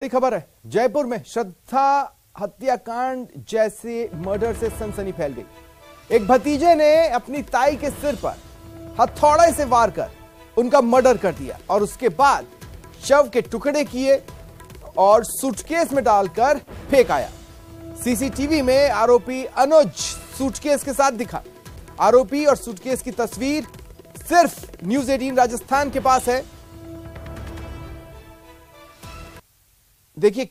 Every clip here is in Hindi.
बड़ी खबर है, जयपुर में श्रद्धा हत्याकांड जैसे मर्डर से सनसनी फैल गई। एक भतीजे ने अपनी ताई के सिर पर हथौड़े से वार कर उनका मर्डर कर दिया और उसके बाद शव के टुकड़े किए और सूटकेस में डालकर फेंक आया। सीसीटीवी में आरोपी अनुज सूटकेस के साथ दिखा। आरोपी और सूटकेस की तस्वीर सिर्फ न्यूज 18 राजस्थान के पास है। देखिए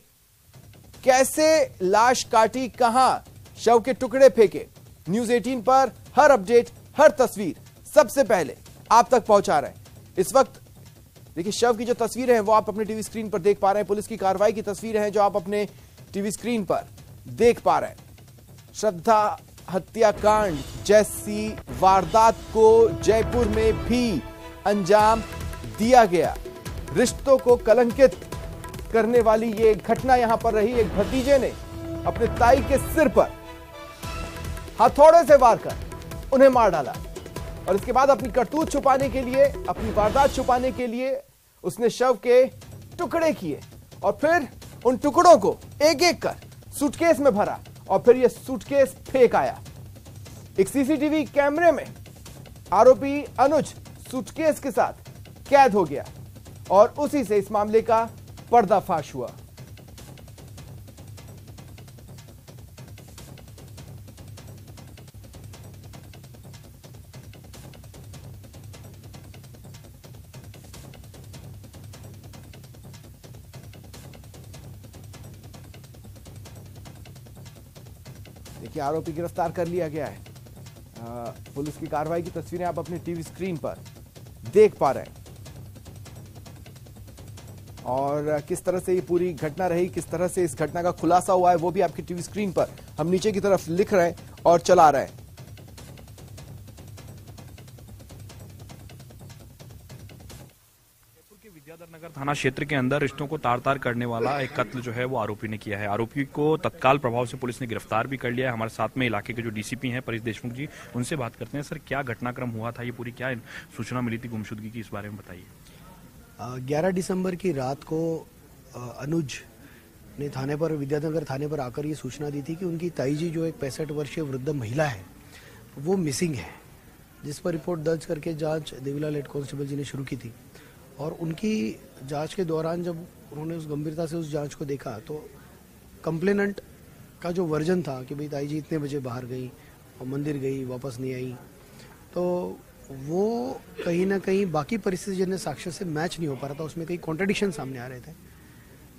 कैसे लाश काटी, कहां शव के टुकड़े फेंके। न्यूज 18 पर हर अपडेट, हर तस्वीर सबसे पहले आप तक पहुंचा रहे हैं। इस वक्त देखिए शव की जो तस्वीरें हैं वो आप अपने टीवी स्क्रीन पर देख पा रहे हैं। पुलिस की कार्रवाई की तस्वीरें हैं जो आप अपने टीवी स्क्रीन पर देख पा रहे हैं। श्रद्धा हत्याकांड जैसी वारदात को जयपुर में भी अंजाम दिया गया। रिश्तों को कलंकित करने वाली ये घटना यहां पर रही। एक भतीजे ने अपने ताई के सिर पर हथौड़े से वार कर उन्हें मार डाला और इसके बाद अपनी करतूत छुपाने के लिए, अपनी वारदात छुपाने के लिए उसने शव के टुकड़े किए और फिर उन टुकड़ों को एक एक कर सूटकेस में भरा और फिर यह सूटकेस फेंक आया। एक सीसीटीवी कैमरे में आरोपी अनुज सूटकेस के साथ कैद हो गया और उसी से इस मामले का पर्दाफाश हुआ। देखिए आरोपी गिरफ्तार कर लिया गया है। पुलिस की कार्रवाई की तस्वीरें आप अपने टीवी स्क्रीन पर देख पा रहे हैं और किस तरह से ये पूरी घटना रही, किस तरह से इस घटना का खुलासा हुआ है वो भी आपकी टीवी स्क्रीन पर हम नीचे की तरफ लिख रहे हैं और चला रहे हैं। जयपुर के विद्याधर नगर थाना क्षेत्र के अंदर रिश्तों को तार तार करने वाला एक कत्ल जो है वो आरोपी ने किया है। आरोपी को तत्काल प्रभाव से पुलिस ने गिरफ्तार भी कर लिया है। हमारे साथ में इलाके के जो डीसीपी हैं परेश देशमुख जी, उनसे बात करते हैं। सर, क्या घटनाक्रम हुआ था, ये पूरी क्या सूचना मिली थी गुमशुदगी की, इस बारे में बताइए। 11 दिसंबर की रात को अनुज ने थाने पर, विद्यानगर थाने पर आकर ये सूचना दी थी कि उनकी ताई जी जो एक 65 वर्षीय वृद्ध महिला है वो मिसिंग है, जिस पर रिपोर्ट दर्ज करके जांच देवीलाल हेड कांस्टेबल जी ने शुरू की थी। और उनकी जांच के दौरान जब उन्होंने उस गंभीरता से उस जांच को देखा तो कंप्लेनेंट का जो वर्जन था कि भाई ताई जी इतने बजे बाहर गई और मंदिर गई, वापस नहीं आई, तो वो कहीं ना कहीं बाकी परिस्थितिजन्य साक्ष्य से मैच नहीं हो पा रहा था। उसमें कई कॉन्ट्रडिक्शन सामने आ रहे थे।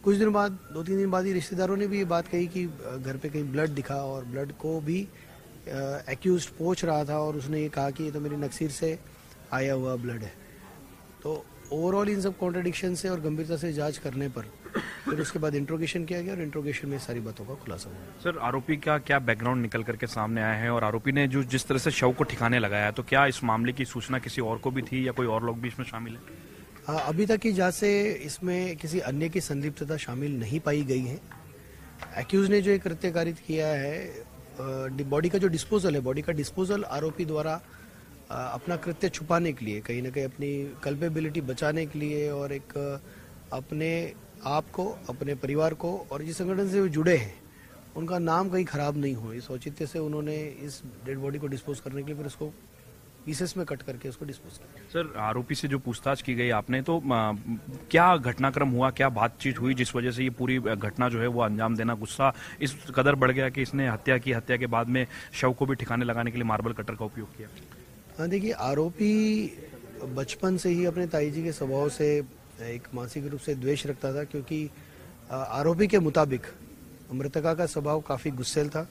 कुछ दिन बाद, 2-3 दिन बाद ही रिश्तेदारों ने भी ये बात कही कि घर पे कहीं ब्लड दिखा और ब्लड को भी एक्यूज्ड पोंछ रहा था और उसने ये कहा कि ये तो मेरी नक्सीर से आया हुआ ब्लड है। तो ओवरऑल इन सब कॉन्ट्रडिक्शन से और गंभीरता से जांच करने पर फिर उसके बाद इंट्रोगेशन किया गया और इंट्रोगेशन में सारी बातों का खुलासा हुआ। सर, आरोपी का क्या बैकग्राउंड निकल करके सामने आया है और आरोपी ने जो जिस तरह से शव को ठिकाने लगाया, तो क्या इस मामले की सूचना किसी और को भी थी या कोई और लोग भी इसमें शामिल है? अभी तक की जांच से इसमें किसी अन्य की संलिप्तता शामिल नहीं पाई गई है। एक्यूज ने जो एक कृत्य कारित किया है, बॉडी का जो डिस्पोजल है, बॉडी का डिस्पोजल आरोपी द्वारा अपना कृत्य छुपाने के लिए, कहीं ना कहीं अपनी कल्पेबिलिटी बचाने के लिए और एक अपने आप को, अपने परिवार को और जिस संगठन से वो जुड़े हैं उनका नाम कहीं खराब नहीं हो, इस औचित्य से उन्होंने इस डेड बॉडी को डिस्पोज करने के लिए फिर उसको पीसेस में कट करके उसको डिस्पोज किया। सर, आरोपी से जो पूछताछ की गई आपने, तो क्या घटनाक्रम हुआ, क्या बातचीत हुई जिस वजह से ये पूरी घटना जो है वो अंजाम देना, गुस्सा इस कदर बढ़ गया कि इसने हत्या की, हत्या के बाद में शव को भी ठिकाने लगाने के लिए मार्बल कटर का उपयोग किया? हाँ, देखिए आरोपी बचपन से ही अपने ताई जी के स्वभाव से एक मानसिक रूप से द्वेष रखता था, क्योंकि आरोपी के मुताबिक मृतका का स्वभाव काफ़ी गुस्सैल था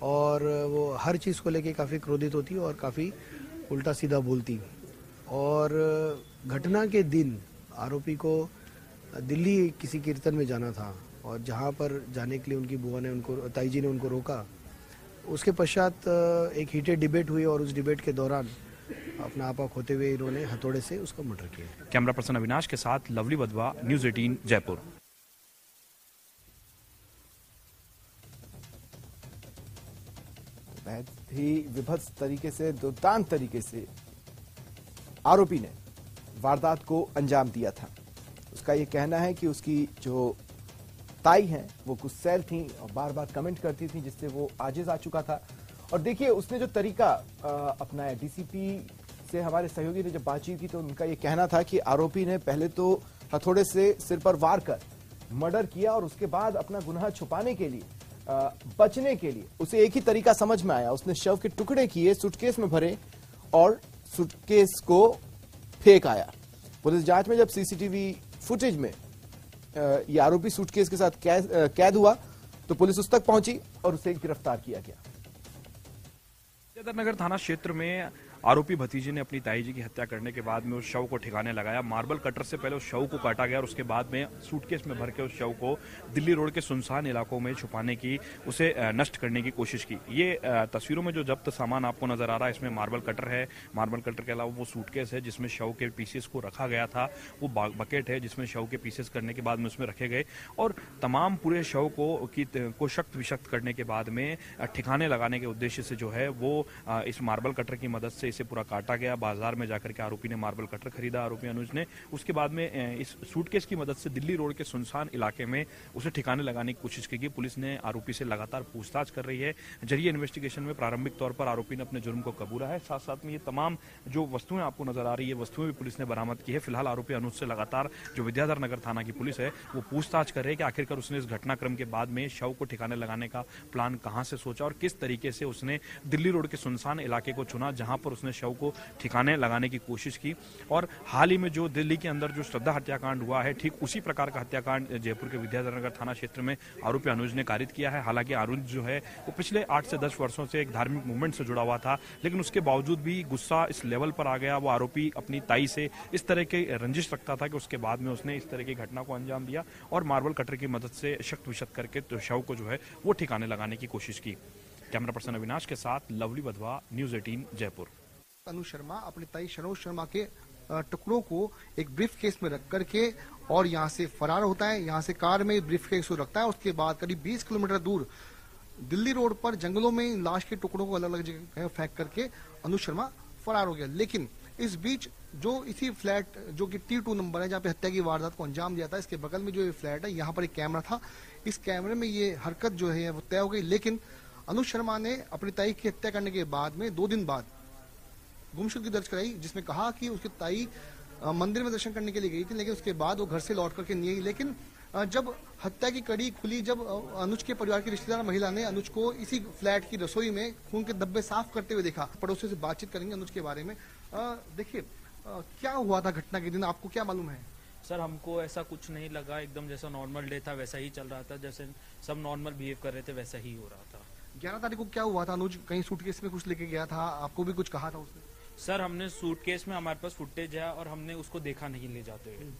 और वो हर चीज़ को लेके काफ़ी क्रोधित होती और काफ़ी उल्टा सीधा बोलती। और घटना के दिन आरोपी को दिल्ली किसी कीर्तन में जाना था और जहाँ पर जाने के लिए उनकी बुआ ने उनको, ताई जी ने उनको रोका। उसके पश्चात एक हीटेड डिबेट हुई और उस डिबेट के दौरान अपना आपा खोते हुए इन्होंने हथौड़े से उसका मर्डर किया। कैमरा पर्सन अविनाश के साथ लवली वधवा, न्यूज 18 जयपुर। बहुत ही विभत्स तरीके से, दुर्दांत तरीके से आरोपी ने वारदात को अंजाम दिया था। उसका यह कहना है कि उसकी जो ताई हैं वो गुस्सैल थी और बार बार कमेंट करती थी, जिससे वो आजिज आ चुका था। और देखिए उसने जो तरीका अपनाया, डीसीपी से हमारे सहयोगी ने जब बातचीत की तो उनका ये कहना था कि आरोपी ने पहले तो हथौड़े से सिर पर वार कर मर्डर किया और उसके बाद अपना गुनाह छुपाने के लिए, बचने के लिए उसे एक ही तरीका समझ में आया। उसने शव के टुकड़े किए, सूटकेस में भरे और सूटकेस को फेंक आया। पुलिस जांच में जब सीसीटीवी फुटेज में ये आरोपी सूटकेस के साथ कैद हुआ तो पुलिस उस तक पहुंची और उसे गिरफ्तार किया गया। नगर थाना क्षेत्र में आरोपी भतीजे ने अपनी ताई जी की हत्या करने के बाद में उस शव को ठिकाने लगाया। मार्बल कटर से पहले उस शव को काटा गया और उसके बाद में सूटकेस में भर के उस शव को दिल्ली रोड के सुनसान इलाकों में छुपाने की, उसे नष्ट करने की कोशिश की। ये तस्वीरों में जो जब्त सामान आपको नजर आ रहा है, इसमें मार्बल कटर है, मार्बल कटर के अलावा वो सूटकेस है जिसमें शव के पीसेस को रखा गया था, वो बकेट है जिसमें शव के पीसेस करने के बाद में उसमें रखे गए और तमाम पूरे शव को शक्त विशक्त करने के बाद में ठिकाने लगाने के उद्देश्य से जो है वो इस मार्बल कटर की मदद से इसे पूरा काटा गया। बाजार में जाकर के आरोपी ने मार्बल कटर खरीदा, आरोपी अनुज ने। उसके बाद में इस सूटकेस की मदद से दिल्ली रोड के सुनसान इलाके में उसे ठिकाने लगाने की कोशिश की गई। पुलिस ने आरोपी से लगातार पूछताछ कर रही है। जरिए इन्वेस्टिगेशन में प्रारंभिक तौर पर आरोपी ने अपने जुर्म को कबूला है। साथ साथ में ये तमाम जो वस्तुएं आपको नजर आ रही है, वस्तुएं भी पुलिस ने बरामद की है। फिलहाल आरोपी अनुज से लगातार जो विद्याधर नगर थाना की पुलिस है वो पूछताछ कर रही है कि आखिरकार उसने इस घटनाक्रम के बाद में शव को ठिकाने लगाने का प्लान कहां से सोचा और किस तरीके से उसने दिल्ली रोड के सुनसान इलाके को चुना जहां पर उसने शव को ठिकाने लगाने की कोशिश की। और हाल ही में जो दिल्ली के अंदर जो श्रद्धा हत्याकांड हुआ है, ठीक उसी प्रकार का हत्याकांड जयपुर के विद्याधर नगर थाना क्षेत्र में आरोपी अनुज ने कारित किया है। हालांकि अनुज जो है वो पिछले 8 से 10 वर्षों से एक धार्मिक मूवमेंट से जुड़ा हुआ था, लेकिन उसके बावजूद भी गुस्सा इस लेवल पर आ गया। वो आरोपी अपनी ताई से इस तरह के रंजिश रखता था कि उसके बाद में उसने इस तरह की घटना को अंजाम दिया और मार्बल कटर की मदद से शक्त विशक्त करके तो शव को जो है वो ठिकाने लगाने की कोशिश की। कैमरा पर्सन अविनाश के साथ लवली बधवा, न्यूज 18 जयपुर। अनुज शर्मा अपनी ताई सरोज शर्मा के टुकड़ों को एक ब्रीफ केस में रख करके और यहाँ से फरार होता है। यहाँ से कार में ब्रीफ केस को रखता है। उसके बाद करीब 20 किलोमीटर दूर दिल्ली रोड पर जंगलों में लाश के टुकड़ों को अलग अलग जगह फेंक करके अनुज शर्मा फरार हो गया। लेकिन इस बीच जो इसी फ्लैट जो कि T2 नंबर है जहाँ पे हत्या की वारदात को अंजाम दिया था, इसके बगल में जो ये फ्लैट है यहाँ पर एक कैमरा था। इस कैमरे में ये हरकत जो है वो तय हो गई। लेकिन अनुज शर्मा ने अपनी ताई की हत्या करने के बाद में 2 दिन बाद गुमशुदगी दर्ज कराई, जिसमें कहा कि उसकी ताई मंदिर में दर्शन करने के लिए गई थी, लेकिन उसके बाद वो घर से लौट करके नहीं आई। लेकिन जब हत्या की कड़ी खुली, जब अनुज के परिवार की रिश्तेदार महिला ने अनुज को इसी फ्लैट की रसोई में खून के धब्बे साफ करते हुए देखा। पड़ोसियों से बातचीत करेंगे अनुज के बारे में। देखिए क्या हुआ था घटना के दिन, आपको क्या मालूम है? सर हमको ऐसा कुछ नहीं लगा, एकदम जैसा नॉर्मल डे था वैसा ही चल रहा था, जैसे सब नॉर्मल बिहेव कर रहे थे वैसा ही हो रहा था। 11 तारीख को क्या हुआ था? अनुज कहीं सूटकेस में कुछ लेके गया था, आपको भी कुछ कहा था उसने? सर हमने सूटकेस में हमारे पास फुटेज है और हमने उसको देखा नहीं ले जाते हुए।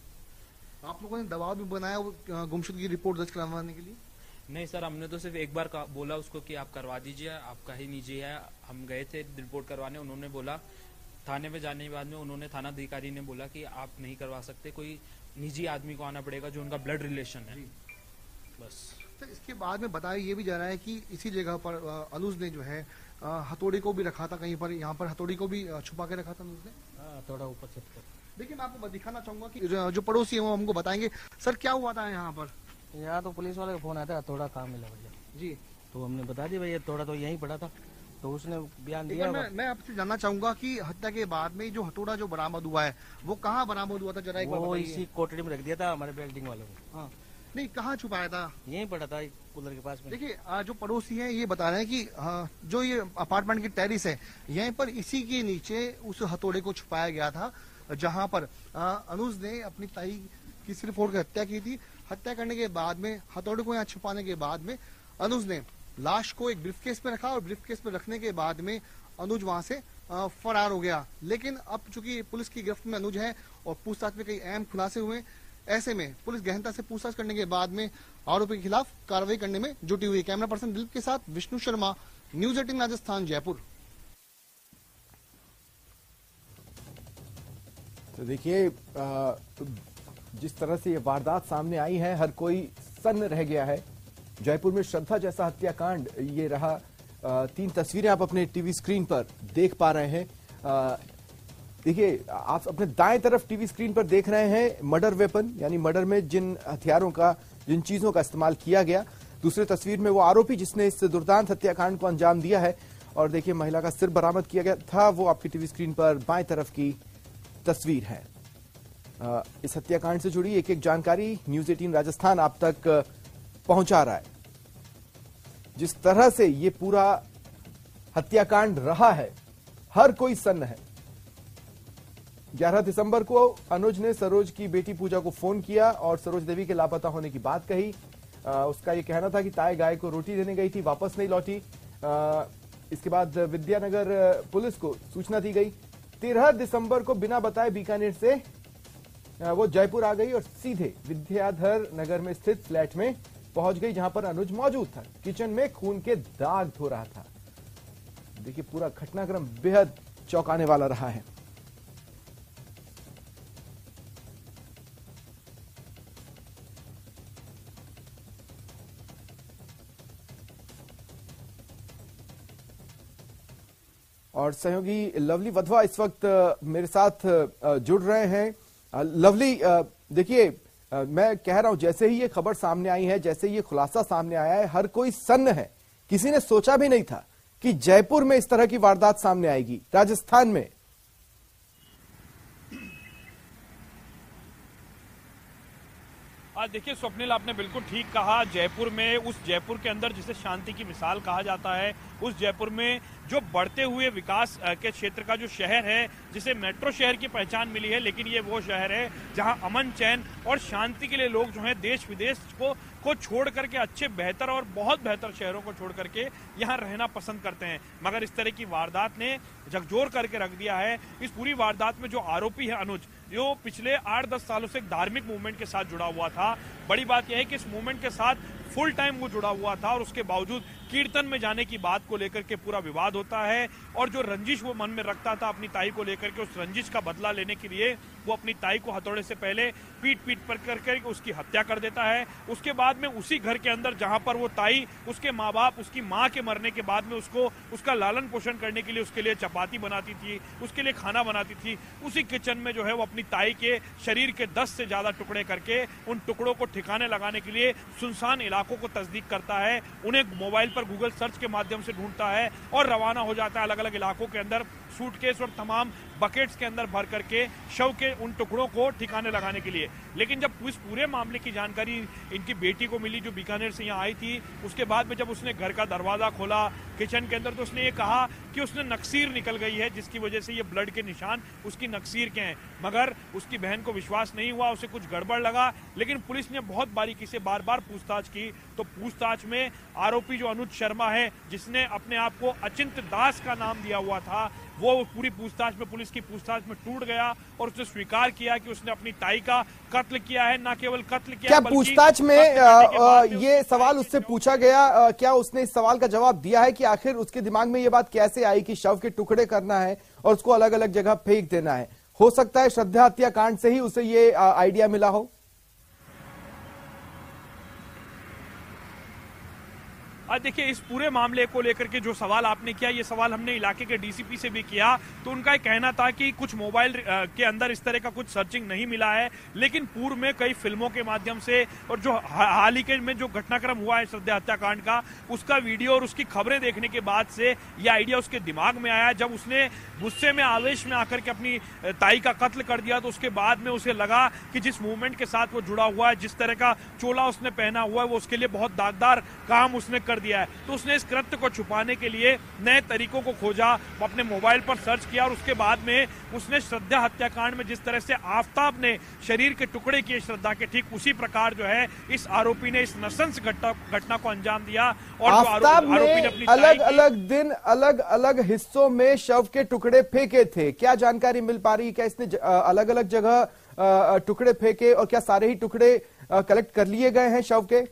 आप लोगों ने दबाव भी बनाया गुमशुदगी रिपोर्ट दर्ज करवाने के लिए? नहीं सर, हमने तो सिर्फ एक बार बोला उसको कि आप करवा दीजिए, आपका ही निजी है। हम गए थे रिपोर्ट करवाने, उन्होंने बोला, थाने में जाने के बाद में उन्होंने थाना अधिकारी ने बोला कि आप नहीं करवा सकते, कोई निजी आदमी को आना पड़ेगा जो उनका ब्लड रिलेशन है। बस सर इसके बाद में बताया ये भी जा रहा है कि इसी जगह पर अनुज ने जो है हथौड़ी को भी रखा था कहीं पर, यहाँ पर हथौड़ी को भी छुपा के रखा था अनुज ने। थोड़ा ऊपर छत पर। देखिए मैं आपको दिखाना चाहूंगा कि जो पड़ोसी है वो हमको बताएंगे। सर क्या हुआ था यहाँ पर? यहाँ तो पुलिस वाले का फोन आया था, हथौड़ा कहाँ मिला भैया जी, तो हमने बता दिया भैया हथौड़ा तो यहीं पड़ा था, तो उसने बयान दिया। मैं आपसे जानना चाहूंगा कि हत्या के बाद में जो हथौड़ा जो बरामद हुआ है वो कहाँ बरामद हुआ था, जरा एक बार वो बताइए। इसी कोठरी में रख दिया था हमारे बिल्डिंग वालों ने। हाँ नहीं, कहाँ छुपाया था? यहीं पड़ा था कूलर के पास में। देखिए जो पड़ोसी हैं ये बता रहे हैं कि जो ये अपार्टमेंट की टेरिस है यहीं पर इसी के नीचे उस हथौड़े को छुपाया गया था जहां पर अनुज ने अपनी ताई की सिर फोड़ कर हत्या की थी। हत्या करने के बाद में हथौड़े को यहाँ छुपाने के बाद में अनुज ने लाश को एक ब्रीफकेस में रखा और ब्रीफकेस में रखने के बाद में अनुज वहां से फरार हो गया। लेकिन अब चूंकि पुलिस की गिरफ्त में अनुज है और पूछताछ में कई अहम खुलासे हुए, ऐसे में पुलिस गहनता से पूछताछ करने के बाद में आरोपी के खिलाफ कार्रवाई करने में जुटी हुई। कैमरा पर्सन दिलीप के साथ विष्णु शर्मा, न्यूज 18 राजस्थान, जयपुर। तो देखिए जिस तरह से ये वारदात सामने आई है, हर कोई सन्न रह गया है। जयपुर में श्रद्धा जैसा हत्याकांड ये रहा। 3 तस्वीरें आप अपने टीवी स्क्रीन पर देख पा रहे हैं। देखिए आप अपने दाएं तरफ टीवी स्क्रीन पर देख रहे हैं मर्डर वेपन, यानी मर्डर में जिन हथियारों का जिन चीजों का इस्तेमाल किया गया। दूसरी तस्वीर में वो आरोपी जिसने इस दुर्दांत हत्याकांड को अंजाम दिया है, और देखिए महिला का सिर बरामद किया गया था। वो आपकी टीवी स्क्रीन पर बाएं तरफ की तस्वीर है। इस हत्याकांड से जुड़ी एक एक जानकारी न्यूज 18 राजस्थान आप तक पहुंचा रहा है। जिस तरह से ये पूरा हत्याकांड रहा है, हर कोई सन्न है। 11 दिसंबर को अनुज ने सरोज की बेटी पूजा को फोन किया और सरोज देवी के लापता होने की बात कही। उसका यह कहना था कि ताई गाय को रोटी देने गई थी, वापस नहीं लौटी। इसके बाद विद्यानगर पुलिस को सूचना दी गई। 13 दिसंबर को बिना बताए बीकानेर से वो जयपुर आ गई और सीधे विद्याधर नगर में स्थित फ्लैट में पहुंच गई, जहां पर अनुज मौजूद था। किचन में खून के दाग धो रहा था। देखिए पूरा घटनाक्रम बेहद चौंकाने वाला रहा है। और सहयोगी लवली वधवा इस वक्त मेरे साथ जुड़ रहे हैं। लवली, देखिए मैं कह रहा हूं, जैसे ही ये खबर सामने आई है, जैसे ये खुलासा सामने आया है, हर कोई सन्न है। किसी ने सोचा भी नहीं था कि जयपुर में इस तरह की वारदात सामने आएगी, राजस्थान में। देखिए स्वप्निल, आपने बिल्कुल ठीक कहा। जयपुर में, उस जयपुर के अंदर जिसे शांति की मिसाल कहा जाता है, उस जयपुर में जो बढ़ते हुए विकास के क्षेत्र का जो शहर है, जिसे मेट्रो शहर की पहचान मिली है, लेकिन ये वो शहर है जहां अमन, चैन और शांति के लिए लोग जो है देश विदेश को छोड़ करके, अच्छे बेहतर और बहुत बेहतर शहरों को छोड़ करके यहाँ रहना पसंद करते हैं। मगर इस तरह की वारदात ने झकझोर करके रख दिया है। इस पूरी वारदात में जो आरोपी है अनुज, जो पिछले 8-10 सालों से एक धार्मिक मूवमेंट के साथ जुड़ा हुआ था। बड़ी बात यह है कि इस मूवमेंट के साथ फुल टाइम वो जुड़ा हुआ था और उसके बावजूद कीर्तन में जाने की बात को लेकर के पूरा विवाद होता है। और जो रंजिश वो मन में रखता था अपनी ताई को लेकर के, उस रंजिश का बदला लेने के लिए वो अपनी ताई को हथौड़े से पहले पीट पर करके उसकी हत्या कर देता है। उसके बाद में उसी घर के अंदर जहां पर वो ताई, उसके माँ बाप, उसकी माँ के मरने के बाद में उसको उसका लालन पोषण करने के लिए उसके लिए चपाती बनाती थी, उसके लिए खाना बनाती थी, उसी किचन में जो है वो अपनी ताई के शरीर के 10 से ज्यादा टुकड़े करके उन टुकड़ों को ठिकाने लगाने के लिए सुनसान इलाकों को तस्दीक करता है। उन्हें मोबाइल पर गूगल सर्च के माध्यम से ढूंढता है और रवाना हो जाता है अलग अलग इलाकों के अंदर सूटकेस और तमाम बकेट्स के अंदर भर करके शव के उन टुकड़ों को ठिकाने लगाने के लिए। लेकिन जब इस पूरे मामले की जानकारी इनकी बेटी को मिली, जो बीकानेर से यहाँ आई थी, उसके बाद में जब उसने घर का दरवाजा खोला किचन के अंदर, तो उसने ये कहा कि उसने नक्सीर निकल गई है, जिसकी वजह से ये ब्लड के निशान उसकी नक्सीर के हैं। मगर उसकी बहन को विश्वास नहीं हुआ, उसे कुछ गड़बड़ लगा। लेकिन पुलिस ने बहुत बारीकी से बार बार पूछताछ की, तो पूछताछ में आरोपी जो अनुज शर्मा है, जिसने अपने आप को अचिंत दास का नाम दिया हुआ था, वो पूरी पूछताछ में, पुलिस की पूछताछ में टूट गया और उसने स्वीकार किया कि उसने अपनी ताई का कत्ल किया है। न केवल कत्ल किया, क्या पूछताछ में ये सवाल उससे पूछा गया, क्या उसने इस सवाल का जवाब दिया है कि आखिर उसके दिमाग में ये बात कैसे आई कि शव के टुकड़े करना है और उसको अलग अलग जगह फेंक देना है? हो सकता है श्रद्धा हत्याकांड से ही उसे ये आइडिया मिला हो। देखिए, इस पूरे मामले को लेकर के जो सवाल आपने किया, ये सवाल हमने इलाके के डीसीपी से भी किया, तो उनका एक कहना था कि कुछ मोबाइल के अंदर इस तरह का कुछ सर्चिंग नहीं मिला है, लेकिन पूर्व में कई फिल्मों के माध्यम से और जो हाल ही के में जो घटनाक्रम हुआ है श्रद्धा हत्याकांड का, उसका वीडियो और उसकी खबरें देखने के बाद से यह आइडिया उसके दिमाग में आया। जब उसने गुस्से में, आवेश में आकर के अपनी ताई का कत्ल कर दिया, तो उसके बाद में उसे लगा कि जिस मूवमेंट के साथ वो जुड़ा हुआ है, जिस तरह का चोला उसने पहना हुआ है, वो उसके लिए बहुत दागदार काम उसने कर दिया है। तो उसने इस कृत्य को छुपाने के लिए नए तरीकों को खोजा, अपने मोबाइल पर सर्च किया और उसके बाद में उसने श्रद्धा हत्याकांड में जिस तरह से आफताब ने शरीर के टुकड़े किए श्रद्धा के, ठीक उसी प्रकार जो है इस आरोपी ने इस नृशंस घटना को अंजाम दिया। और आफताब ने अपनी अलग अलग दिन अलग अलग हिस्सों में शव के टुकड़े फेंके थे। क्या जानकारी मिल पा रही है? क्या इसने अलग अलग जगह टुकड़े फेंके और क्या सारे ही टुकड़े कलेक्ट कर लिए गए हैं शव के?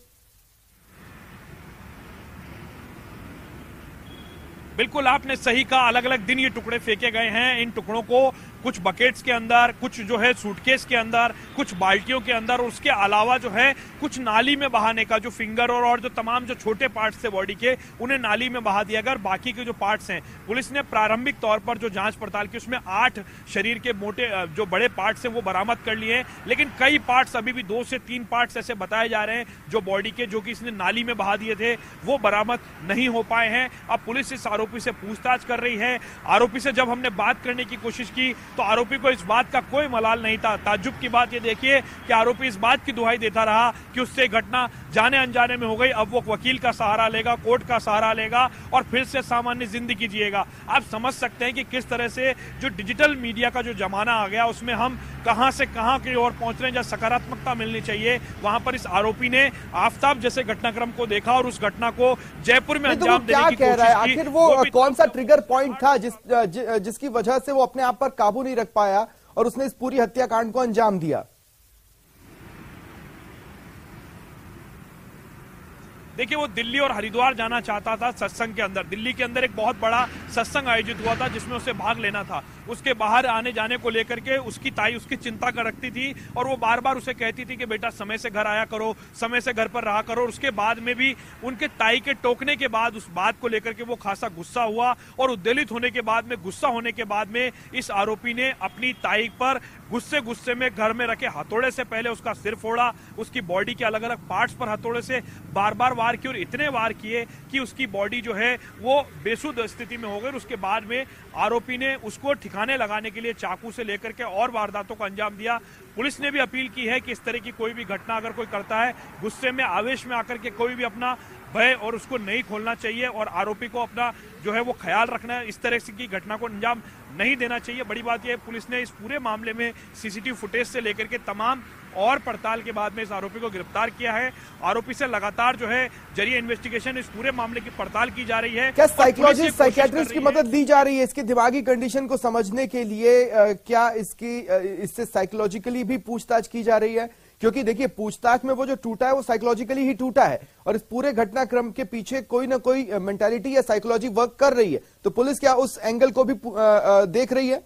बिल्कुल आपने सही कहा, अलग अलग दिन ये टुकड़े फेंके गए हैं। इन टुकड़ों को कुछ बकेट्स के अंदर, कुछ जो है सूटकेस के अंदर, कुछ बाल्टियों के अंदर, और उसके अलावा जो है कुछ नाली में बहाने का, जो फिंगर और जो तमाम जो छोटे पार्ट्स थे बॉडी के, उन्हें नाली में बहा दिया गया। बाकी के जो पार्ट्स हैं, पुलिस ने प्रारंभिक तौर पर जो जांच पड़ताल की उसमें 8 शरीर के मोटे जो बड़े पार्ट्स हैं वो बरामद कर लिए हैं, लेकिन कई पार्ट्स अभी भी 2 से 3 पार्ट्स ऐसे बताए जा रहे हैं जो बॉडी के, जो कि इसने नाली में बहा दिए थे, वो बरामद नहीं हो पाए हैं। अब पुलिस इस आरोपी से पूछताछ कर रही है। आरोपी से जब हमने बात करने की कोशिश की तो आरोपी को इस बात का कोई मलाल नहीं था। ताज्जुब की बात ये देखिए कि आरोपी इस बात की दुहाई देता रहा कि उससे घटना जाने अनजाने में हो गई, अब वो वकील का सहारा लेगा, कोर्ट का सहारा लेगा और फिर से सामान्य जिंदगी जिएगा। आप समझ सकते हैं कि किस तरह से जो डिजिटल मीडिया का जो जमाना आ गया उसमें हम कहां से कहां की ओर पहुंच रहे हैं। जहां सकारात्मकता मिलनी चाहिए वहां पर इस आरोपी ने आफताब जैसे घटनाक्रम को देखा और उस घटना को जयपुर में अंजाम देने की कोशिश की। आखिर वो कौन सा ट्रिगर पॉइंट था जिसकी वजह से वो अपने आप पर काबू नहीं रख पाया और उसने इस पूरी हत्याकांड को अंजाम दिया? देखिए, वो दिल्ली और हरिद्वार जाना चाहता था सत्संग के अंदर। दिल्ली के अंदर एक बहुत बड़ा सत्संग आयोजित हुआ था जिसमें उसे भाग लेना था। उसके बाहर आने जाने को लेकर के उसकी ताई उसकी चिंता कर रखती थी और वो बार बार उसे कहती थी कि बेटा समय से घर आया करो, समय से घर पर रहा करो। और उसके बाद में भी उनके ताई के टोकने के बाद उस बात को लेकर के वो खासा गुस्सा हुआ और उद्वेलित होने के बाद में, गुस्सा होने के बाद में इस आरोपी ने अपनी ताई पर गुस्से में घर में रखे हथौड़े से पहले उसका सिर फोड़ा, उसकी बॉडी के अलग अलग पार्ट्स पर हथौड़े से बार बार वार किए और इतने वार किए कि उसकी बॉडी जो है वो बेसुध स्थिति में हो गई। उसके बाद में आरोपी ने उसको ठिकाने लगाने के लिए चाकू से लेकर के और वारदातों को अंजाम दिया। पुलिस ने भी अपील की है कि इस तरह की कोई भी घटना अगर कोई करता है, गुस्से में आवेश में आकर के कोई भी अपना भय और उसको नहीं खोलना चाहिए और आरोपी को अपना जो है वो ख्याल रखना है। इस तरह की घटना को अंजाम नहीं देना चाहिए। बड़ी बात यह है पुलिस ने इस पूरे मामले में सीसीटीवी फुटेज से लेकर के तमाम और पड़ताल के बाद में इस आरोपी को गिरफ्तार किया है। आरोपी से लगातार जो है जरिए इन्वेस्टिगेशन इस पूरे मामले की पड़ताल की जा रही है। क्या साइकोलॉजिस्ट, साइकियाट्रिस्ट की मदद ली जा रही है इसकी दिमागी कंडीशन को समझने के लिए? क्या इससे साइकोलॉजिकली भी पूछताछ की जा रही है? क्योंकि देखिए, पूछताछ में वो जो टूटा है वो साइकोलॉजिकली ही टूटा है और इस पूरे घटनाक्रम के पीछे कोई ना कोई मेंटालिटी या साइकोलॉजी वर्क कर रही है। तो पुलिस क्या उस एंगल को भी देख रही है?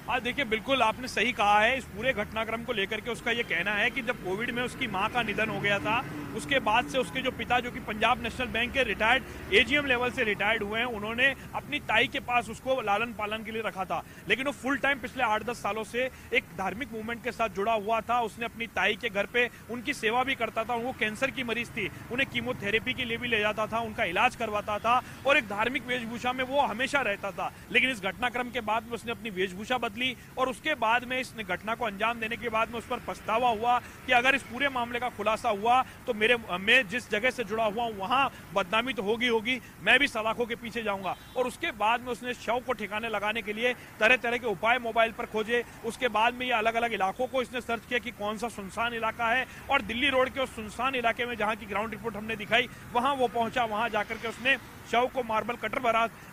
हाँ, देखिए, बिल्कुल आपने सही कहा है। इस पूरे घटनाक्रम को लेकर के उसका ये कहना है कि जब कोविड में उसकी मां का निधन हो गया था, उसके बाद से उसके जो पिता, जो कि पंजाब नेशनल बैंक के रिटायर्ड एजीएम लेवल से रिटायर्ड हुए हैं, उन्होंने अपनी ताई के पास उसको लालन पालन के लिए रखा था। लेकिन वो फुल टाइम पिछले 8-10 सालों से एक धार्मिक मूवमेंट के साथ जुड़ा हुआ था। उसने अपनी ताई के घर पे उनकी सेवा भी करता था। वो कैंसर की मरीज थी, उन्हें कीमोथेरेपी के लिए भी ले जाता था, उनका इलाज करवाता था और एक धार्मिक वेशभूषा में वो हमेशा रहता था। लेकिन इस घटनाक्रम के बाद में उसने अपनी वेशभूषा बदली और उसके बाद में इस घटना को अंजाम देने के बाद में उस पर पछतावा हुआ कि अगर इस पूरे मामले का खुलासा हुआ तो मैं जिस जगह से जुड़ा हुआ हूं वहां बदनामी तो होगी, मैं भी सलाखों के पीछे जाऊंगा। और उसके बाद में उसने शव को ठिकाने लगाने के लिए तरह तरह के उपाय मोबाइल पर खोजे। उसके बाद में ये अलग अलग इलाकों को इसने सर्च किया कि कौन सा सुनसान इलाका है और दिल्ली रोड के उस सुनसान इलाके में जहां की ग्राउंड रिपोर्ट हमने दिखाई वहां वो पहुंचा। वहां जाकर के उसने शव को मार्बल कटर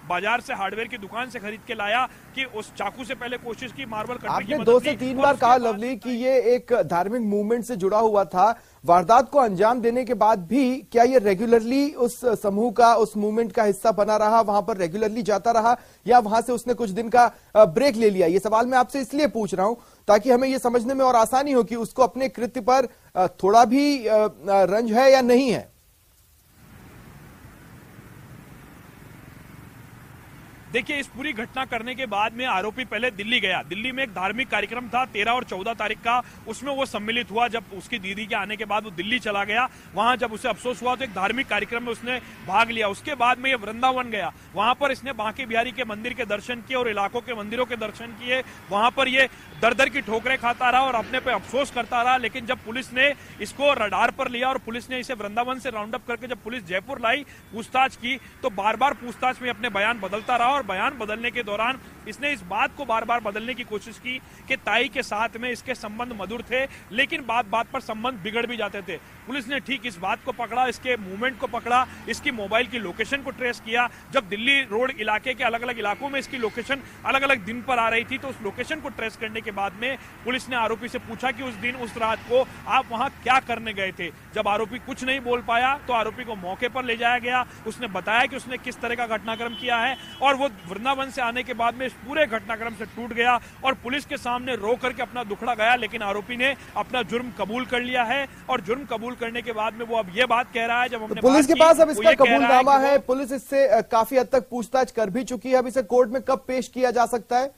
बाजार से हार्डवेयर की दुकान से खरीद के लाया कि उस चाकू से पहले कोशिश की मार्बल कटर की मदद। 2 से 3 बार कहा लवली कि ये एक धार्मिक मूवमेंट से जुड़ा हुआ था। वारदात को अंजाम देने के बाद भी क्या ये रेगुलरली उस समूह का, उस मूवमेंट का हिस्सा बना रहा, वहां पर रेगुलरली जाता रहा या वहां से उसने कुछ दिन का ब्रेक ले लिया? ये सवाल मैं आपसे इसलिए पूछ रहा हूं ताकि हमें ये समझने में और आसानी हो कि उसको अपने कृत्य पर थोड़ा भी रंज है या नहीं है। देखिए, इस पूरी घटना करने के बाद में आरोपी पहले दिल्ली गया। दिल्ली में एक धार्मिक कार्यक्रम था 13 और 14 तारीख का, उसमें वो सम्मिलित हुआ। जब उसकी दीदी के आने के बाद वो दिल्ली चला गया। वहां जब उसे अफसोस हुआ तो एक धार्मिक कार्यक्रम में उसने भाग लिया। उसके बाद में ये वृंदावन गया, वहां पर इसने बांके बिहारी के मंदिर के दर्शन किए और इलाकों के मंदिरों के दर्शन किए। वहां पर ये दर दर की ठोकरें खाता रहा और अपने पे अफसोस करता रहा। लेकिन जब पुलिस ने इसको रडार पर लिया और पुलिस ने इसे वृंदावन से राउंड अप करके जब पुलिस जयपुर लाई, पूछताछ की, तो बार बार पूछताछ में अपने बयान बदलता रहा और बयान बदलने के दौरान इसने इस बात को बार बार बदलने की कोशिश की कि ताई के साथ में इसके संबंध मधुर थे, लेकिन बात बात पर संबंध बिगड़ भी जाते थे। पुलिस ने ठीक इस बात को पकड़ा, इसके मूवमेंट को पकड़ा, इसकी मोबाइल की लोकेशन को ट्रेस किया। जब दिल्ली रोड इलाके के अलग अलग इलाकों में इसकी लोकेशन अलग अलग दिन पर आ रही थी, तो उस लोकेशन को ट्रेस करने के बाद में पुलिस ने आरोपी से पूछा कि उस दिन उस रात को आप वहां क्या करने गए थे। जब आरोपी कुछ नहीं बोल पाया तो आरोपी को मौके पर ले जाया गया। उसने बताया कि उसने किस तरह का घटनाक्रम किया है और वो वृंदावन से आने के बाद में इस पूरे घटनाक्रम से टूट गया और पुलिस के सामने रो करके अपना दुखड़ा गया। लेकिन आरोपी ने अपना जुर्म कबूल कर लिया है और जुर्म कबूल करने के बाद में वो अब ये बात कह रहा है, जब हमने पुलिस के पास अब इसका कबूलनामा है, कि पुलिस इससे काफी हद तक पूछताछ कर भी चुकी है। अब इसे कोर्ट में कब पेश किया जा सकता है?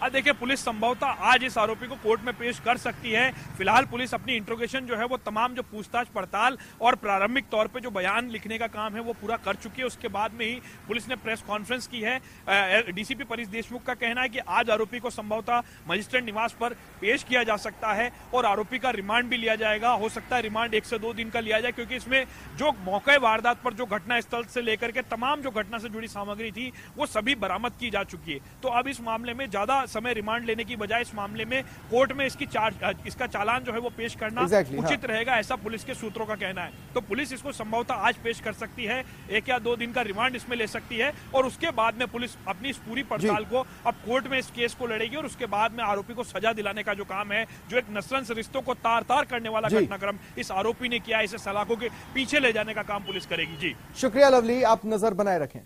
देखिए, पुलिस संभवतः आज इस आरोपी को कोर्ट में पेश कर सकती है। फिलहाल पुलिस अपनी इंट्रोगेशन जो है वो तमाम जो पूछताछ पड़ताल और प्रारंभिक तौर पे जो बयान लिखने का काम है वो पूरा कर चुकी है। उसके बाद में ही पुलिस ने प्रेस कॉन्फ्रेंस की है। डीसीपी परेश देशमुख का कहना है कि आज आरोपी को संभवतः मजिस्ट्रेट निवास पर पेश किया जा सकता है और आरोपी का रिमांड भी लिया जाएगा। हो सकता है रिमांड 1 से 2 दिन का लिया जाए, क्योंकि इसमें जो मौके वारदात पर जो घटना स्थल से लेकर के तमाम जो घटना से जुड़ी सामग्री थी वो सभी बरामद की जा चुकी है। तो अब इस मामले में ज्यादा समय रिमांड लेने की बजाय इस मामले में कोर्ट में इसका चालान जो है वो पेश करना उचित रहेगा, ऐसा पुलिस के सूत्रों का कहना है। तो पुलिस इसको संभवतः आज पेश कर सकती है, 1 या 2 दिन का रिमांड इसमें ले सकती है और उसके बाद में पुलिस अपनी इस पूरी पड़ताल को अब कोर्ट में इस केस को लड़ेगी और उसके बाद में आरोपी को सजा दिलाने का जो काम है, जो एक नसरन रिश्तों को तार तार करने वाला घटनाक्रम इस आरोपी ने किया, इसे सलाखों के पीछे ले जाने का काम पुलिस करेगी। जी शुक्रिया लवली, आप नजर बनाए रखें।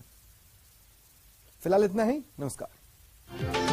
फिलहाल इतना ही, नमस्कार।